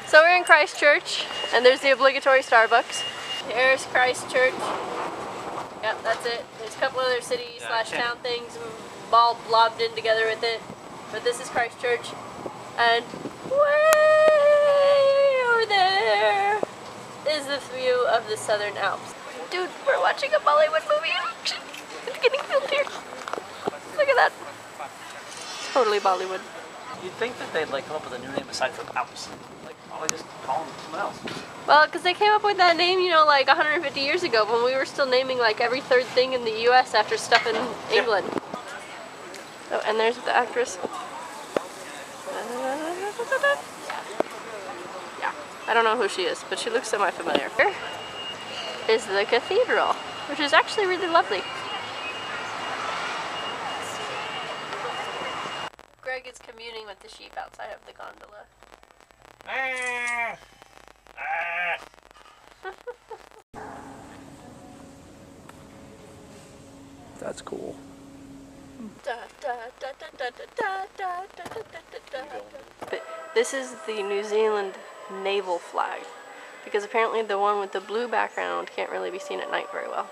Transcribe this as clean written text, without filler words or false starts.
So we're in Christchurch, and there's the obligatory Starbucks. Here's Christchurch. Yep, that's it. There's a couple other cities slash town things all blobbed in together with it. But this is Christchurch. And way over there is the view of the Southern Alps. Dude, we're watching a Bollywood movie in action. It's getting filmed here. Look at that. Totally Bollywood. You'd think that they'd like come up with a new name aside from Alps. Like, why don't they just call them something else? Well, because they came up with that name, you know, like 150 years ago when we were still naming like every third thing in the US after stuff in England. Oh, and there's the actress. Yeah, I don't know who she is, but she looks semi-familiar. Here is the cathedral, which is actually really lovely. Greg is communing with the sheep outside of the gondola. That's cool. But this is the New Zealand naval flag, because apparently the one with the blue background can't really be seen at night very well.